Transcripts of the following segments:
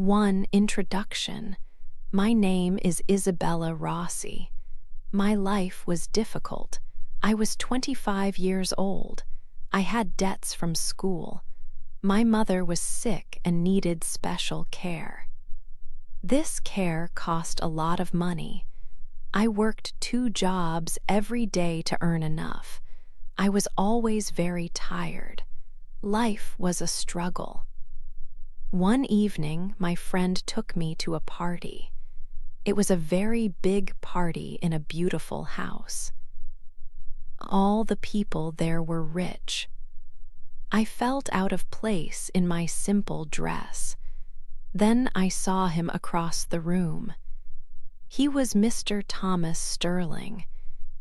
1. Introduction. My name is Isabella Rossi. My life was difficult. I was 25 years old. I had debts from school. My mother was sick and needed special care. This care cost a lot of money. I worked 2 jobs every day to earn enough. I was always very tired. Life was a struggle. One evening, my friend took me to a party. It was a very big party in a beautiful house. All the people there were rich. I felt out of place in my simple dress. Then I saw him across the room. He was Mr. Thomas Sterling.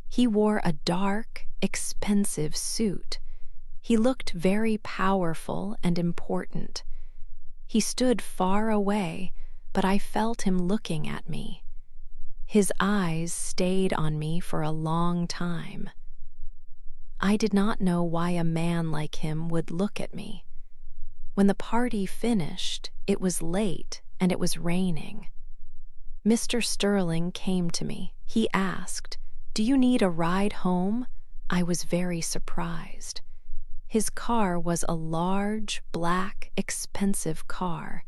He wore a dark, expensive suit. He looked very powerful and important. He stood far away, but I felt him looking at me. His eyes stayed on me for a long time. I did not know why a man like him would look at me. When the party finished, it was late and it was raining. Mr. Sterling came to me. He asked, "Do you need a ride home?" I was very surprised. His car was a large, black, expensive car.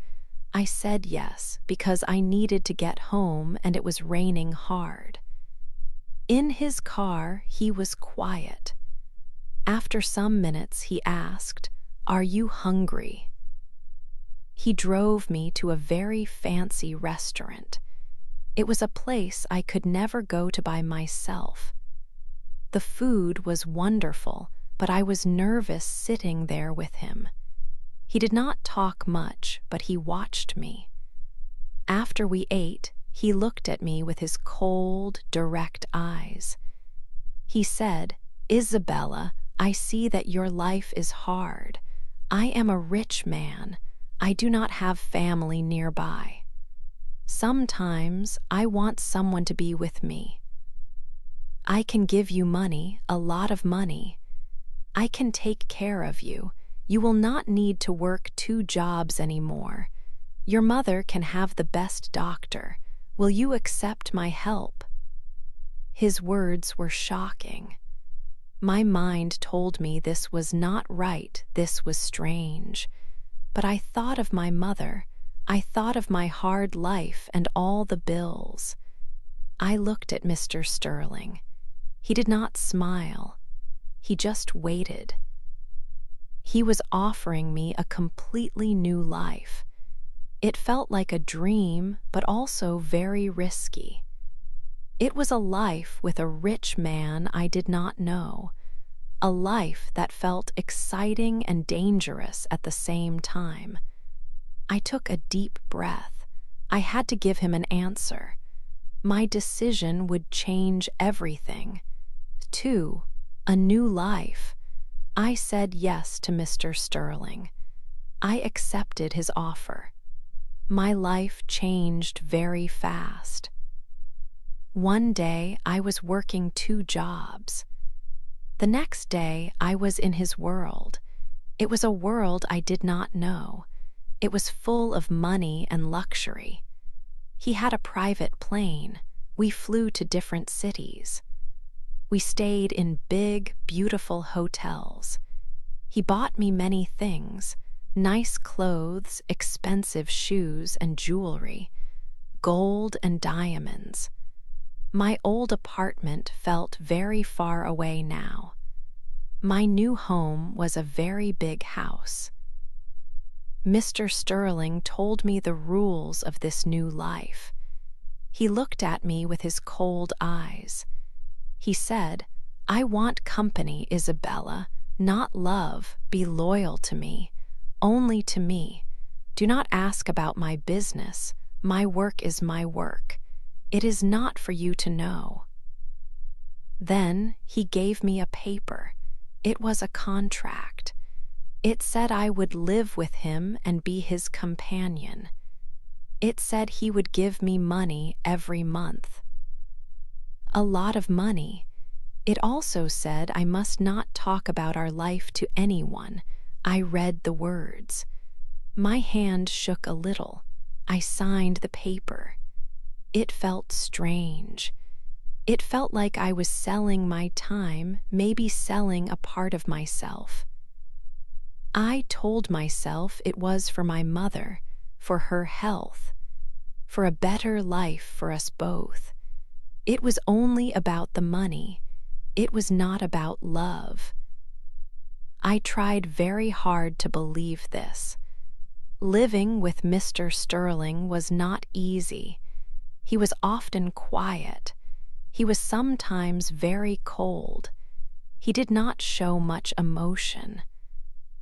I said yes because I needed to get home and it was raining hard. In his car, he was quiet. After some minutes, he asked, "Are you hungry?" He drove me to a very fancy restaurant. It was a place I could never go to by myself. The food was wonderful, but I was nervous sitting there with him. He did not talk much, but he watched me. After we ate, he looked at me with his cold, direct eyes. He said, "Isabella, I see that your life is hard. I am a rich man. I do not have family nearby. Sometimes I want someone to be with me. I can give you money, a lot of money. I can take care of you. You will not need to work 2 jobs anymore. Your mother can have the best doctor. Will you accept my help?" His words were shocking. My mind told me this was not right, this was strange. But I thought of my mother. I thought of my hard life and all the bills. I looked at Mr. Sterling. He did not smile. He just waited. He was offering me a completely new life. It felt like a dream, but also very risky. It was a life with a rich man I did not know, a life that felt exciting and dangerous at the same time. I took a deep breath. I had to give him an answer. My decision would change everything. 2. A new life. I said yes to Mr. Sterling. I accepted his offer. My life changed very fast. One day I was working 2 jobs. The next day I was in his world. It was a world I did not know. It was full of money and luxury. He had a private plane. We flew to different cities. We stayed in big, beautiful hotels. He bought me many things: nice clothes, expensive shoes and jewelry, gold and diamonds. My old apartment felt very far away now. My new home was a very big house. Mr. Sterling told me the rules of this new life. He looked at me with his cold eyes. He said, "I want company, Isabella, not love. Be loyal to me, only to me. Do not ask about my business. My work is my work. It is not for you to know." Then he gave me a paper. It was a contract. It said I would live with him and be his companion. It said he would give me money every month. A lot of money. It also said I must not talk about our life to anyone. I read the words. My hand shook a little. I signed the paper. It felt strange. It felt like I was selling my time, maybe selling a part of myself. I told myself it was for my mother, for her health, for a better life for us both. It was only about the money. It was not about love. I tried very hard to believe this. Living with Mr. Sterling was not easy. He was often quiet. He was sometimes very cold. He did not show much emotion.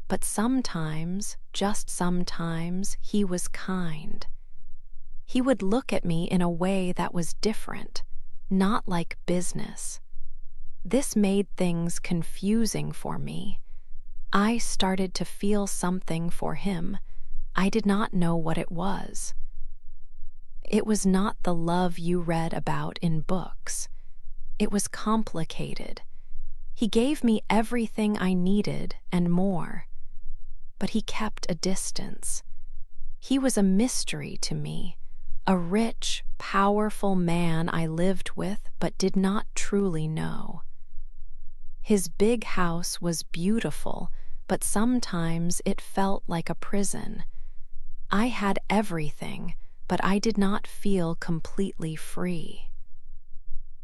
But sometimes, just sometimes, he was kind. He would look at me in a way that was different, not like business. This made things confusing for me. I started to feel something for him. I did not know what it was. It was not the love you read about in books. It was complicated. He gave me everything I needed and more. But he kept a distance. He was a mystery to me, a rich, powerful man I lived with but did not truly know. His big house was beautiful, but sometimes it felt like a prison. I had everything, but I did not feel completely free.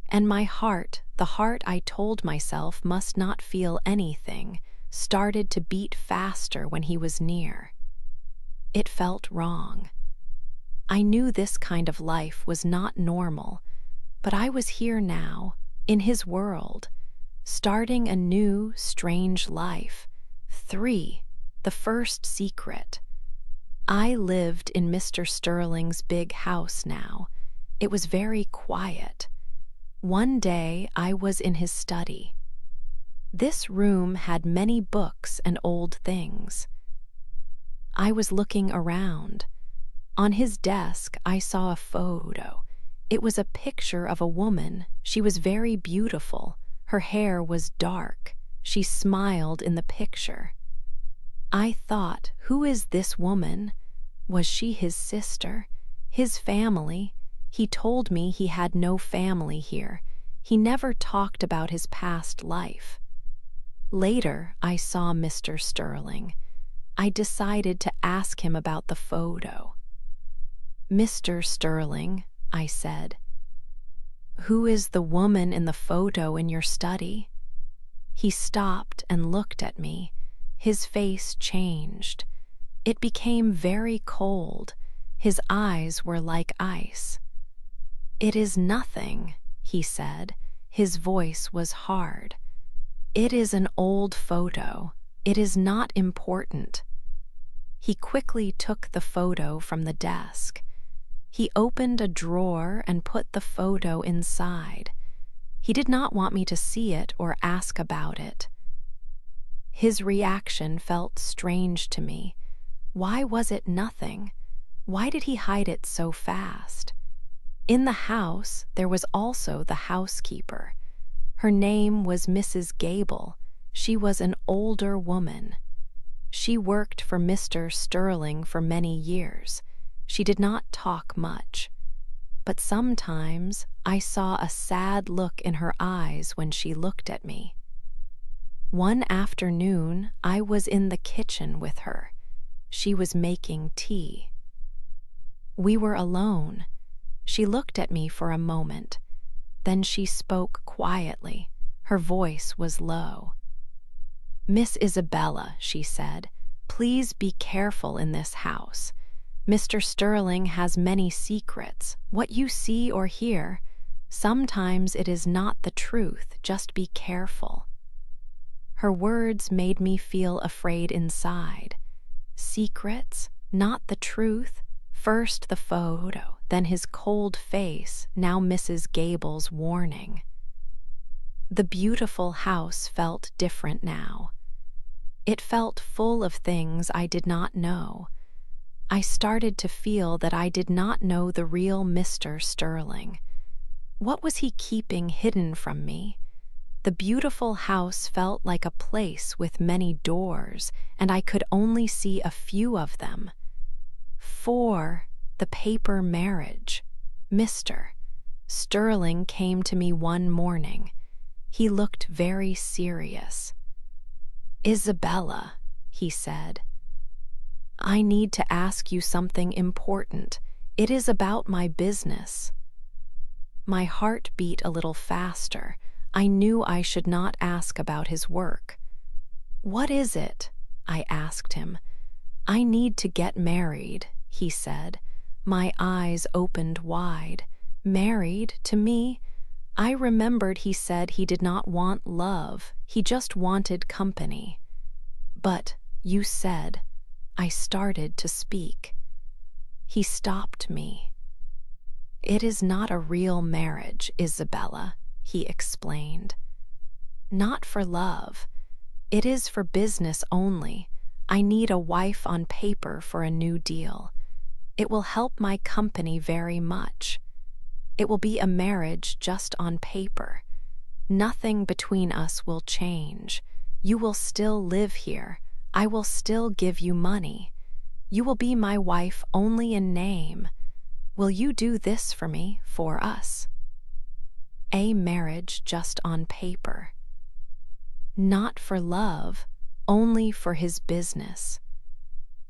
And my heart, the heart I told myself must not feel anything, started to beat faster when he was near. It felt wrong. I knew this kind of life was not normal, but I was here now, in his world, starting a new, strange life. 3. The first secret. I lived in Mr. Sterling's big house now. It was very quiet. One day I was in his study. This room had many books and old things. I was looking around. On his desk I saw a photo. It was a picture of a woman. She was very beautiful. Her hair was dark. She smiled in the picture. I thought, who is this woman? Was she his sister? His family? He told me he had no family here. He never talked about his past life. Later, I saw Mr. Sterling. I decided to ask him about the photo. Mr. Sterling, I said, who is the woman in the photo in your study? He stopped and looked at me. His face changed. It became very cold. His eyes were like ice. It is nothing, he said. His voice was hard. It is an old photo. It is not important. He quickly took the photo from the desk. He opened a drawer and put the photo inside. He did not want me to see it or ask about it. His reaction felt strange to me. Why was it nothing? Why did he hide it so fast? In the house, there was also the housekeeper. Her name was Mrs. Gable. She was an older woman. She worked for Mr. Sterling for many years. She did not talk much, but sometimes I saw a sad look in her eyes when she looked at me. One afternoon, I was in the kitchen with her. She was making tea. We were alone. She looked at me for a moment. Then she spoke quietly. Her voice was low. "Miss Isabella," she said, "please be careful in this house. Mr. Sterling has many secrets. What you see or hear, sometimes it is not the truth. Just be careful." Her words made me feel afraid inside. Secrets, not the truth. First the photo, then his cold face, now Mrs. Gable's warning. The beautiful house felt different now. It felt full of things I did not know. I started to feel that I did not know the real Mr. Sterling. What was he keeping hidden from me? The beautiful house felt like a place with many doors, and I could only see a few of them. 4. The paper marriage. Mr. Sterling came to me one morning. He looked very serious. "Isabella," he said, "I need to ask you something important. It is about my business." My heart beat a little faster. I knew I should not ask about his work. "What is it?" I asked him. "I need to get married," he said. My eyes opened wide. Married to me? I remembered he said he did not want love, he just wanted company. "But you said," I started to speak. He stopped me. "It is not a real marriage, Isabella," he explained. "Not for love. It is for business only. I need a wife on paper for a new deal. It will help my company very much. It will be a marriage just on paper. Nothing between us will change. You will still live here. I will still give you money. You will be my wife only in name. Will you do this for me, for us?" A marriage just on paper. Not for love, only for his business.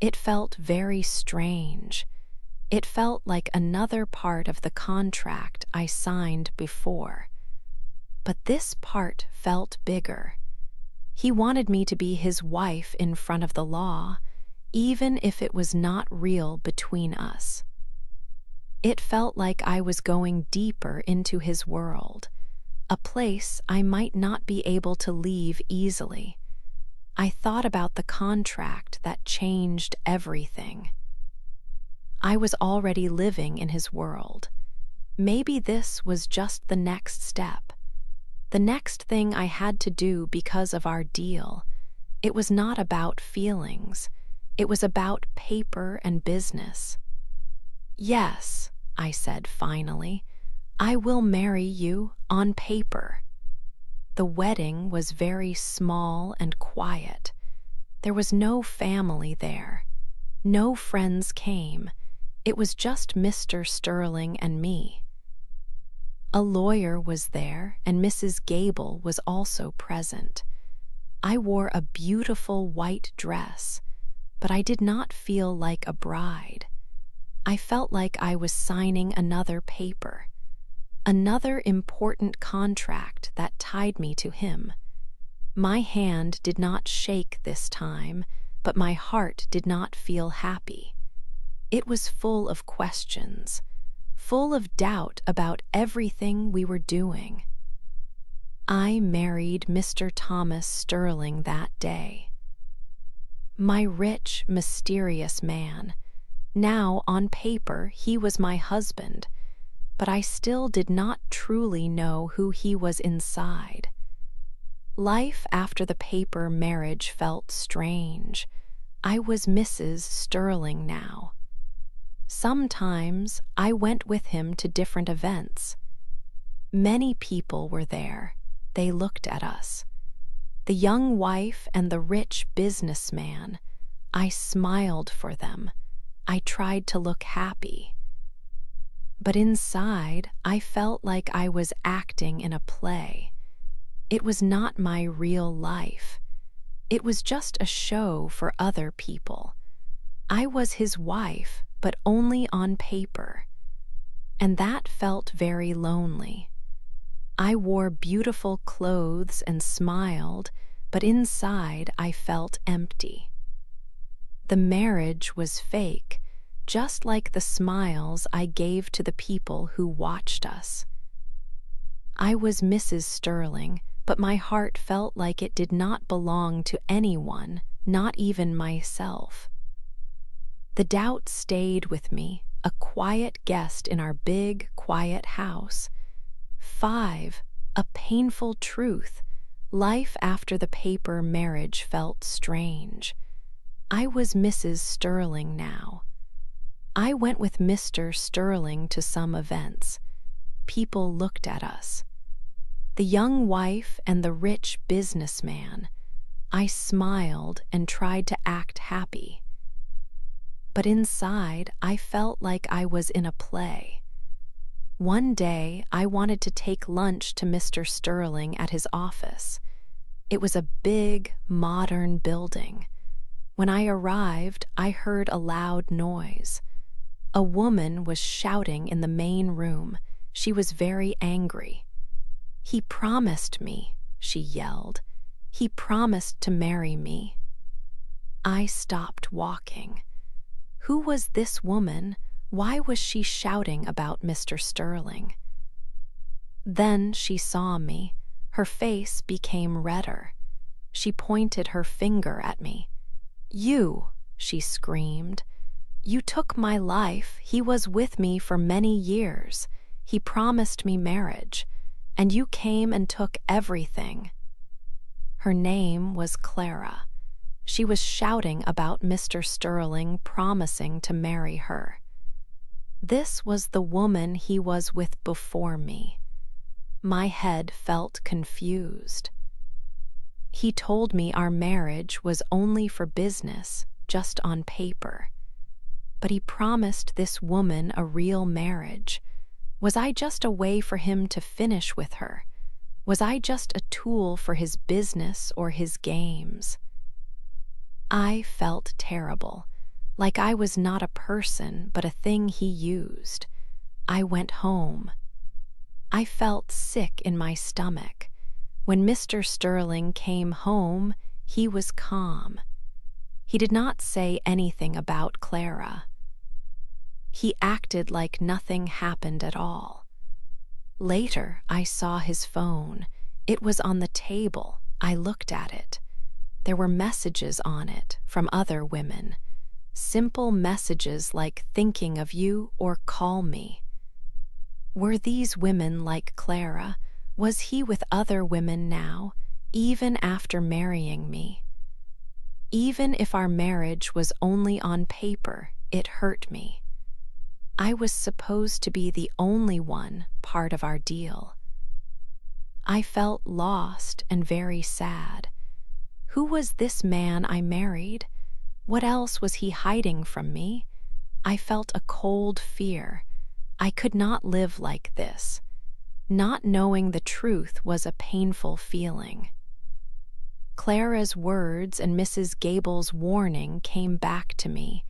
It felt very strange. It felt like another part of the contract I signed before. But this part felt bigger. He wanted me to be his wife in front of the law, even if it was not real between us. It felt like I was going deeper into his world, a place I might not be able to leave easily. I thought about the contract that changed everything. I was already living in his world. Maybe this was just the next step. The next thing I had to do because of our deal. It was not about feelings. It was about paper and business. "Yes," I said finally, "I will marry you on paper." The wedding was very small and quiet. There was no family there. No friends came. It was just Mr. Sterling and me. A lawyer was there, and Mrs. Gable was also present. I wore a beautiful white dress, but I did not feel like a bride. I felt like I was signing another paper, another important contract that tied me to him. My hand did not shake this time, but my heart did not feel happy. It was full of questions, full of doubt about everything we were doing. I married Mr. Thomas Sterling that day. My rich, mysterious man. Now, on paper, he was my husband, but I still did not truly know who he was inside. Life after the paper marriage felt strange. I was Mrs. Sterling now. Sometimes I went with him to different events. Many people were there. They looked at us. The young wife and the rich businessman. I smiled for them. I tried to look happy. But inside, I felt like I was acting in a play. It was not my real life. It was just a show for other people. I was his wife, but only on paper. And that felt very lonely. I wore beautiful clothes and smiled, but inside I felt empty. The marriage was fake, just like the smiles I gave to the people who watched us. I was Mrs. Sterling, but my heart felt like it did not belong to anyone, not even myself. The doubt stayed with me, a quiet guest in our big, quiet house. 5. A painful truth. Life after the paper marriage felt strange. I was Mrs. Sterling now. I went with Mr. Sterling to some events. People looked at us. The young wife and the rich businessman. I smiled and tried to act happy. but inside I felt like I was in a play. One day I wanted to take lunch to Mr. Sterling at his office. It was a big, modern building. When I arrived, I heard a loud noise. A woman was shouting in the main room. She was very angry. "He promised me," she yelled. "He promised to marry me." I stopped walking. Who was this woman? Why was she shouting about Mr. Sterling? Then she saw me. Her face became redder. She pointed her finger at me. "You," she screamed. "You took my life. He was with me for many years. He promised me marriage, and you came and took everything." Her name was Clara. She was shouting about Mr. Sterling promising to marry her. This was the woman he was with before me. My head felt confused. He told me our marriage was only for business, just on paper. But he promised this woman a real marriage. Was I just a way for him to finish with her? Was I just a tool for his business or his games? I felt terrible, like I was not a person but a thing he used. I went home. I felt sick in my stomach. When Mr. Sterling came home, he was calm. He did not say anything about Clara. He acted like nothing happened at all. Later, I saw his phone. It was on the table. I looked at it. There were messages on it from other women. Simple messages like "thinking of you" or "call me." Were these women like Clara? Was he with other women now, even after marrying me? Even if our marriage was only on paper, it hurt me. I was supposed to be the only one part of our deal. I felt lost and very sad. Who was this man I married? What else was he hiding from me? I felt a cold fear. I could not live like this. Not knowing the truth was a painful feeling. Clara's words and Mrs. Gable's warning came back to me.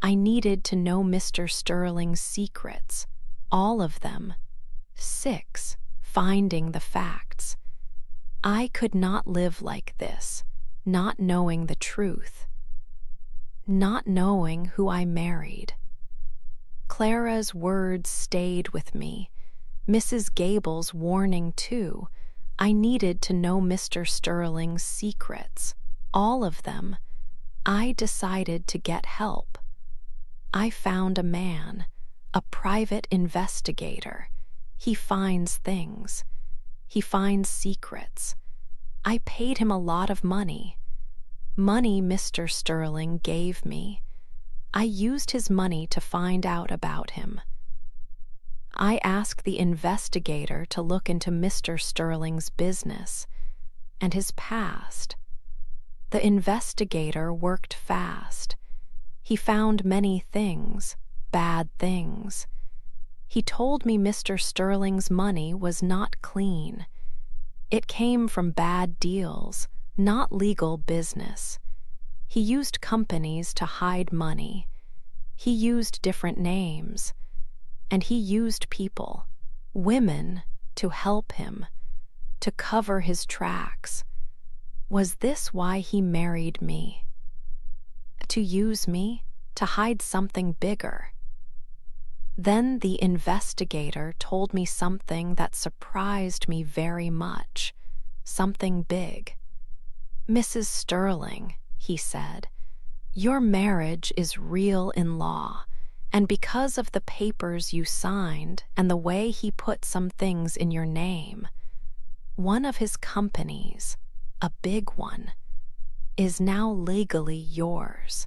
I needed to know Mr. Sterling's secrets, all of them. 6. Finding the facts. I could not live like this, not knowing the truth, not knowing who I married. Clara's words stayed with me. Mrs. Gable's warning too. I needed to know Mr. Sterling's secrets, all of them. I decided to get help. I found a man, a private investigator. He finds things. He finds secrets. I paid him a lot of money. Money Mr. Sterling gave me. I used his money to find out about him. I asked the investigator to look into Mr. Sterling's business and his past. The investigator worked fast. He found many things, bad things. He told me Mr. Sterling's money was not clean. It came from bad deals, not legal business. He used companies to hide money. He used different names. And he used people, women, to help him, to cover his tracks. Was this why he married me? To use me, to hide something bigger? Then the investigator told me something that surprised me very much, something big. "Mrs. Sterling," he said, "your marriage is real in law. And because of the papers you signed and the way he put some things in your name, one of his companies, a big one, is now legally yours.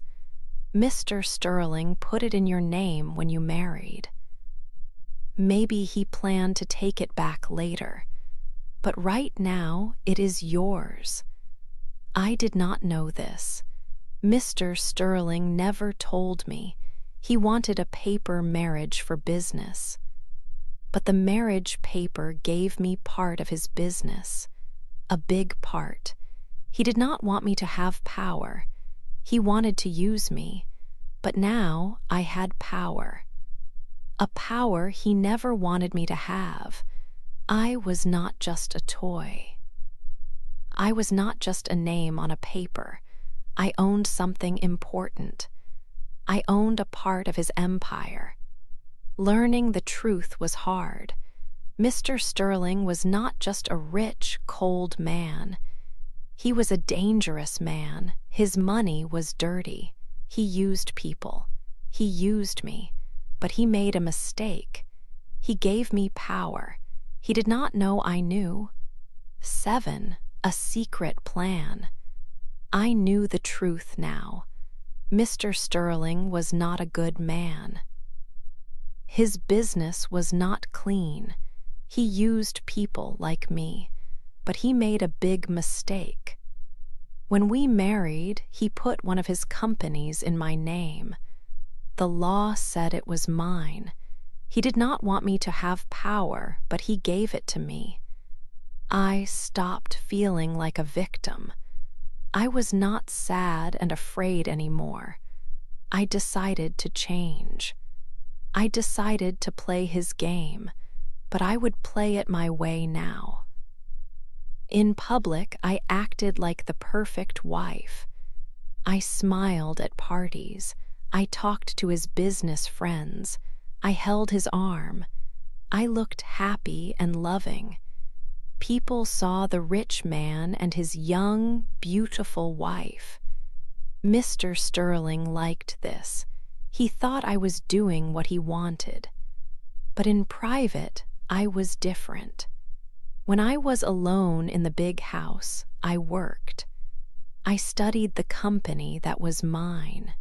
Mr. Sterling put it in your name when you married. Maybe he planned to take it back later, but right now it is yours. I did not know this. Mr. Sterling never told me. He wanted a paper marriage for business. But the marriage paper gave me part of his business, a big part. He did not want me to have power. He wanted to use me, but now I had power. A power he never wanted me to have. I was not just a toy. I was not just a name on a paper. I owned something important. I owned a part of his empire. Learning the truth was hard. Mr. Sterling was not just a rich, cold man. He was a dangerous man. His money was dirty. He used people. He used me. But he made a mistake. He gave me power. He did not know I knew. 7. A secret plan. I knew the truth now. Mr. Sterling was not a good man. His business was not clean. He used people like me, but he made a big mistake. When we married, he put one of his companies in my name. The law said it was mine. He did not want me to have power, but he gave it to me. I stopped feeling like a victim. I was not sad and afraid anymore. I decided to change. I decided to play his game, but I would play it my way now. In public, I acted like the perfect wife. I smiled at parties. I talked to his business friends. I held his arm. I looked happy and loving. People saw the rich man and his young, beautiful wife. Mr. Sterling liked this. He thought I was doing what he wanted. But in private, I was different. When I was alone in the big house, I worked. I studied the company that was mine.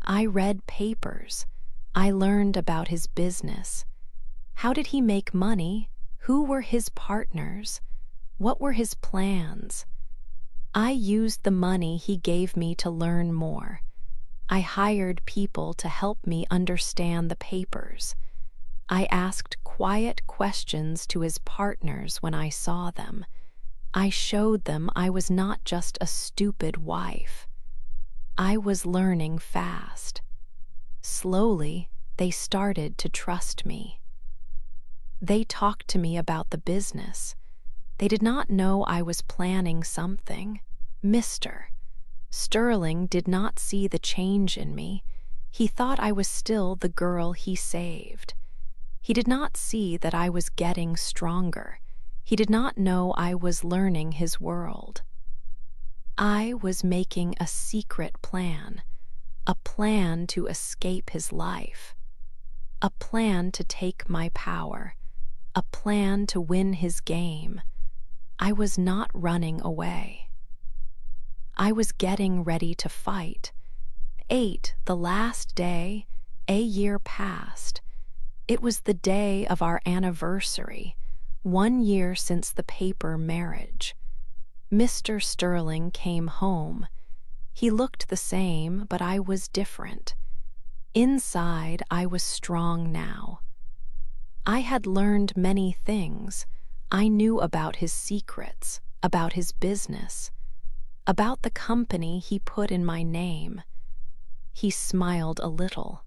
I read papers. I learned about his business. How did he make money? Who were his partners? What were his plans? I used the money he gave me to learn more. I hired people to help me understand the papers. I asked quiet questions to his partners when I saw them. I showed them I was not just a stupid wife. I was learning fast. Slowly, they started to trust me. They talked to me about the business. They did not know I was planning something. Mr. Sterling did not see the change in me. He thought I was still the girl he saved. He did not see that I was getting stronger. He did not know I was learning his world. I was making a secret plan, a plan to escape his life, a plan to take my power, a plan to win his game. I was not running away. I was getting ready to fight. 8, the last day, a year passed. It was the day of our anniversary, 1 year since the paper marriage. Mr. Sterling came home. He looked the same, but I was different. Inside, I was strong now. I had learned many things. I knew about his secrets, about his business, about the company he put in my name. He smiled a little.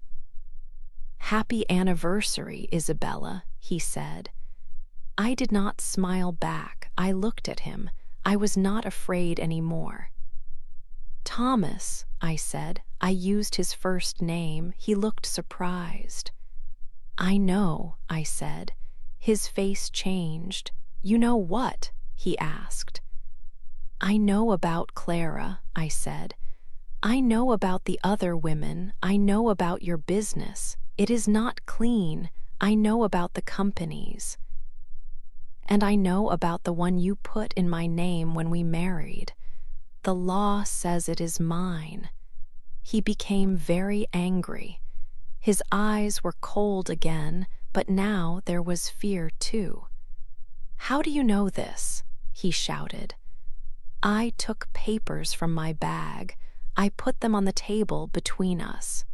"Happy anniversary, Isabella," he said. I did not smile back. I looked at him. I was not afraid anymore. "Thomas," I said. I used his first name. He looked surprised. "I know," I said. His face changed. "You know what?" he asked. "I know about Clara," I said. "I know about the other women. I know about your business. It is not clean. I know about the companies. And I know about the one you put in my name when we married. The law says it is mine." He became very angry. His eyes were cold again, but now there was fear too. "How do you know this?" he shouted. I took papers from my bag. I put them on the table between us.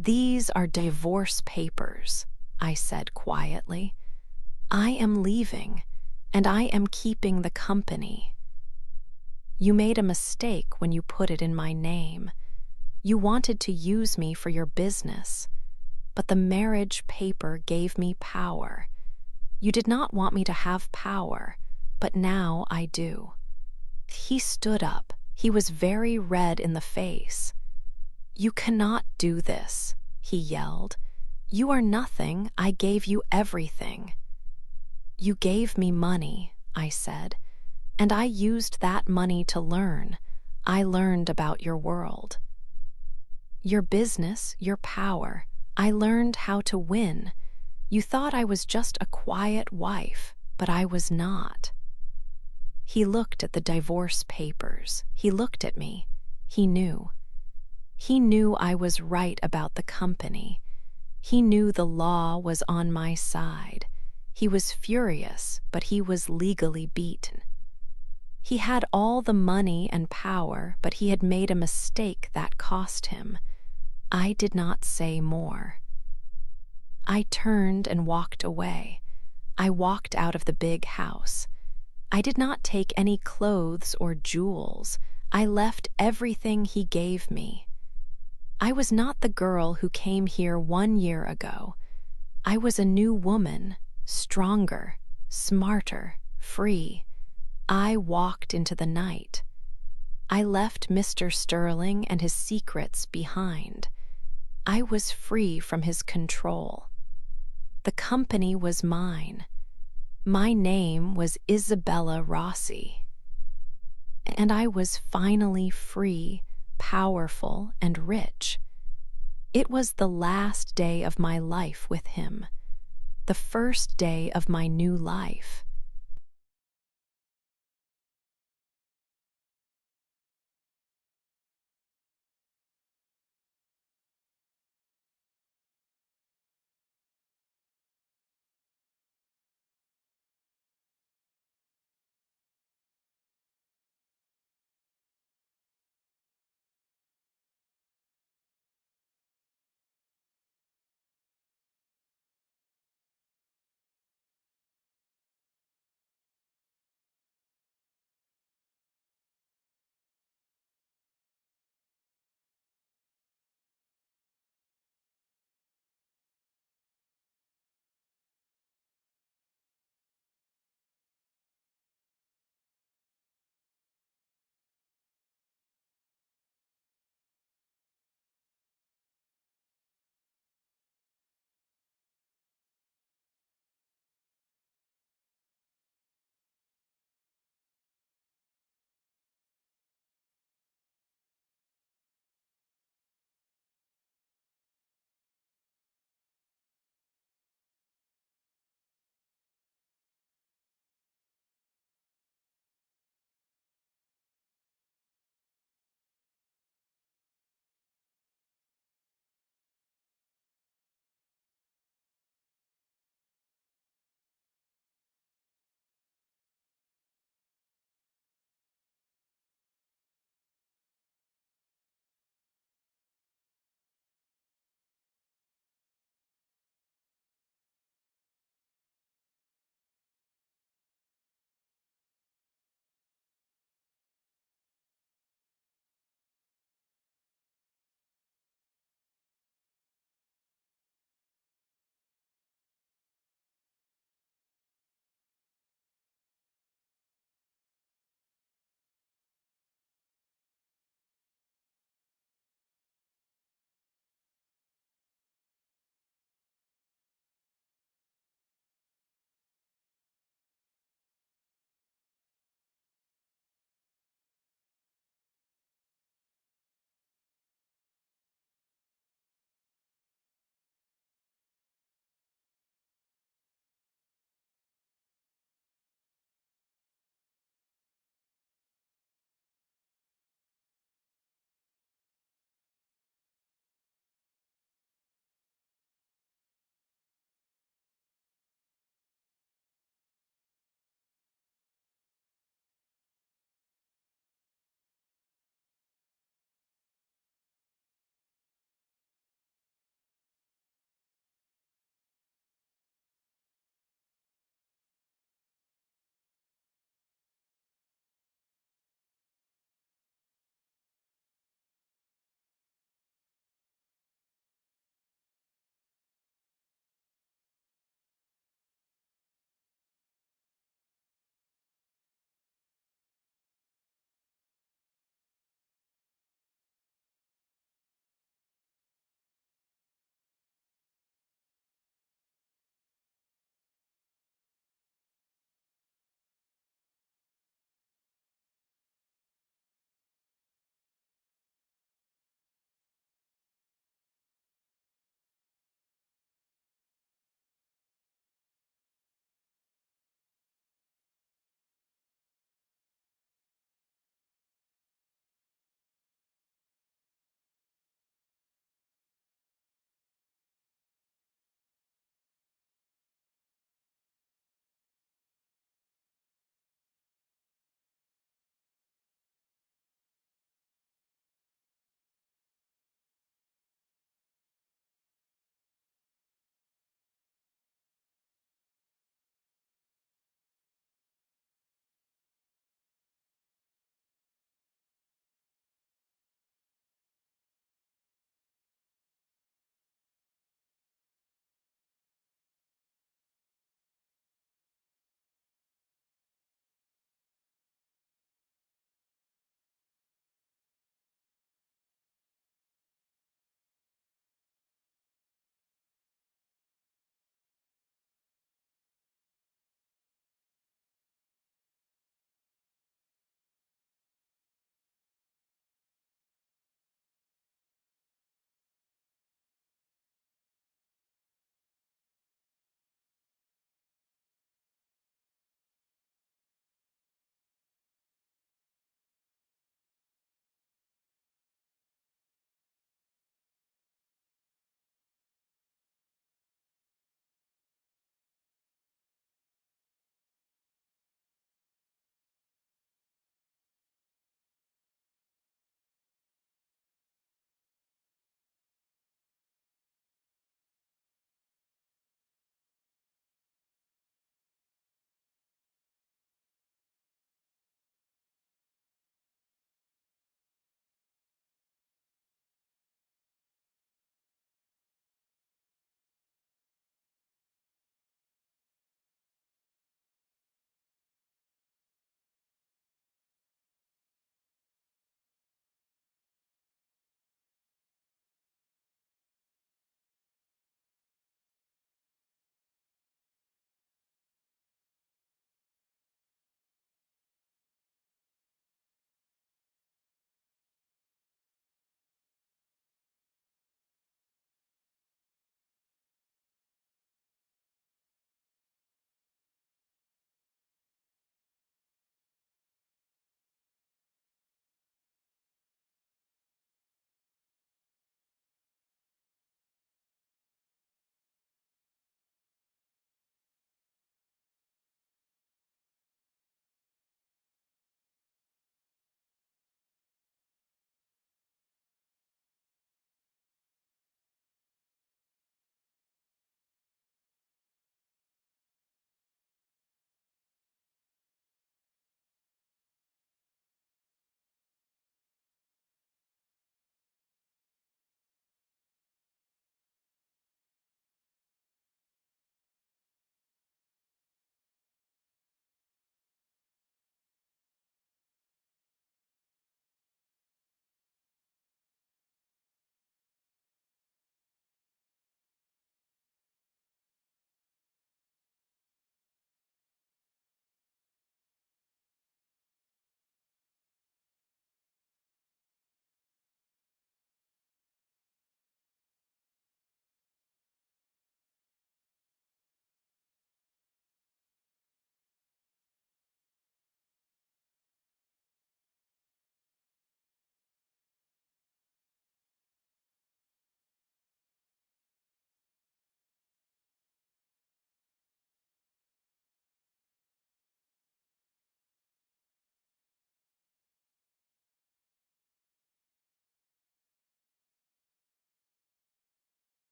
"These are divorce papers," I said quietly. "I am leaving, and I am keeping the company. You made a mistake when you put it in my name. You wanted to use me for your business, but the marriage paper gave me power. You did not want me to have power, but now I do." He stood up. He was very red in the face. "You cannot do this," he yelled. "You are nothing. I gave you everything." "You gave me money," I said, "and I used that money to learn. I learned about your world. Your business, your power. I learned how to win. You thought I was just a quiet wife, but I was not." He looked at the divorce papers. He looked at me. He knew. He knew I was right about the company. He knew the law was on my side. He was furious, but he was legally beaten. He had all the money and power, but he had made a mistake that cost him. I did not say more. I turned and walked away. I walked out of the big house. I did not take any clothes or jewels. I left everything he gave me. I was not the girl who came here 1 year ago. I was a new woman, stronger, smarter, free. I walked into the night. I left Mr. Sterling and his secrets behind. I was free from his control. The company was mine. My name was Isabella Rossi. And I was finally free, powerful, and rich. It was the last day of my life with him, the first day of my new life.